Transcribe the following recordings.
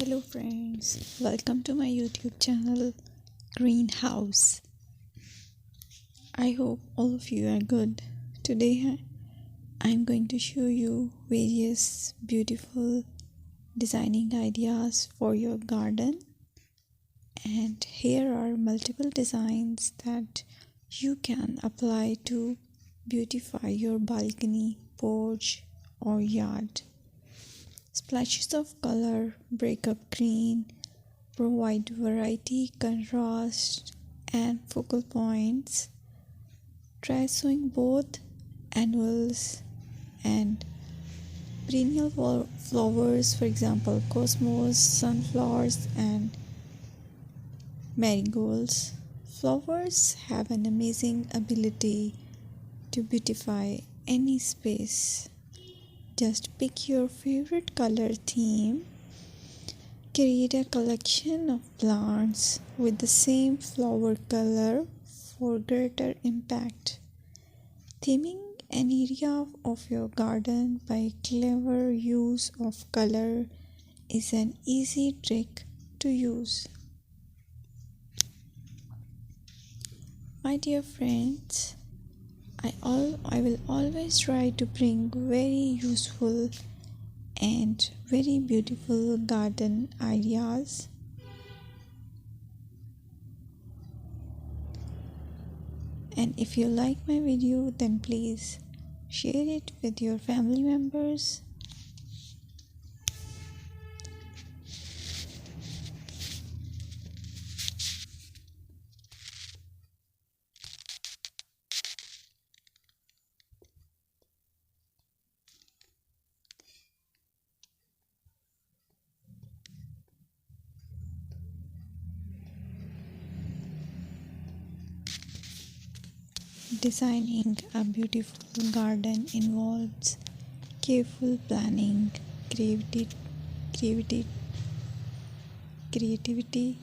Hello friends, welcome to my YouTube channel Greenhouse. I hope all of you are good. Today I'm going to show you various beautiful designing ideas for your garden, and here are multiple designs that you can apply to beautify your balcony, porch or yard. Splashes of color break up green, provide variety, contrast, and focal points. Try sowing both annuals and perennial flowers, for example, cosmos, sunflowers, and marigolds. Flowers have an amazing ability to beautify any space. Just pick your favorite color theme. Create a collection of plants with the same flower color for greater impact. Theming an area of your garden by clever use of color is an easy trick to use. My dear friends, I will always try to bring very useful and very beautiful garden ideas. And if you like my video, then please share it with your family members. Designing a beautiful garden involves careful planning, creativity, creativity,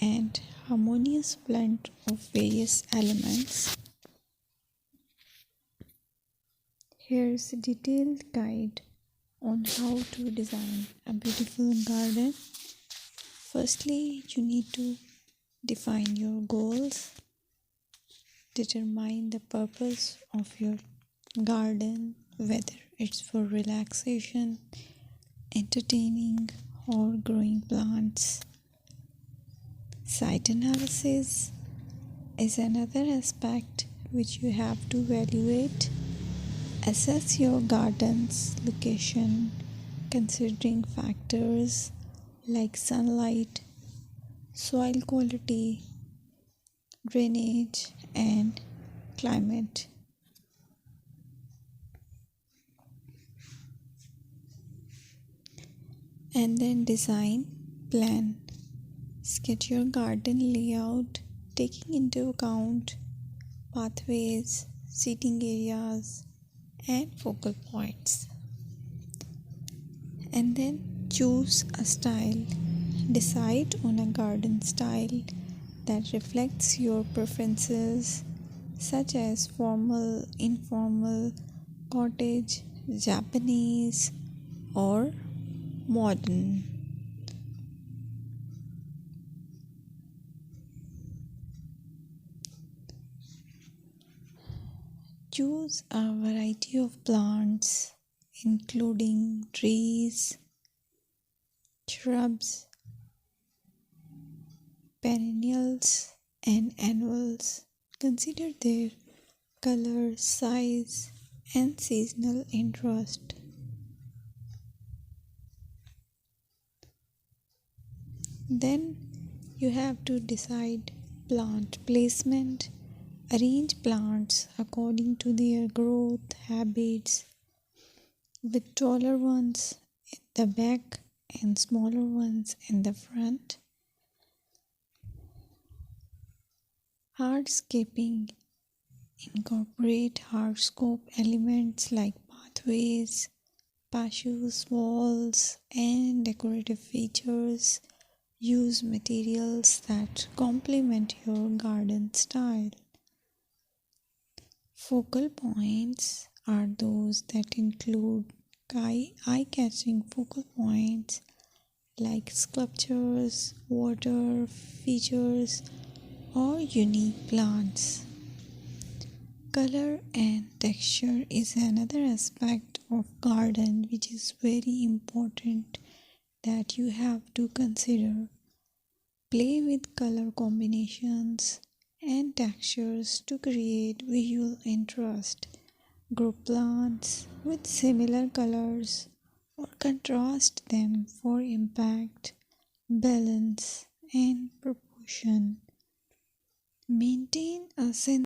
and harmonious blend of various elements. Here's a detailed guide on how to design a beautiful garden. Firstly, you need to define your goals. Determine the purpose of your garden, whether it's for relaxation, entertaining, or growing plants. Site analysis is another aspect which you have to evaluate. Assess your garden's location, considering factors like sunlight, soil quality, drainage, and climate. And then design, plan. Sketch your garden layout, taking into account pathways, seating areas, and focal points. And then choose a style. Decide on a garden style that reflects your preferences, such as formal, informal, cottage, Japanese, or modern. Choose a variety of plants, including trees, shrubs, perennials, and annuals. Consider their color, size, and seasonal interest. Then you have to decide plant placement. Arrange plants according to their growth habits, with taller ones in the back and smaller ones in the front. Hardscaping. Incorporate hardscape elements like pathways, patios, walls, and decorative features. Use materials that complement your garden style. Focal points are those that include eye-catching focal points like sculptures, water features, or unique plants. Color and texture is another aspect of garden which is very important that you have to consider. Play with color combinations and textures to create visual interest. Group plants with similar colors or contrast them for impact, balance, and proportion. Maintain a sense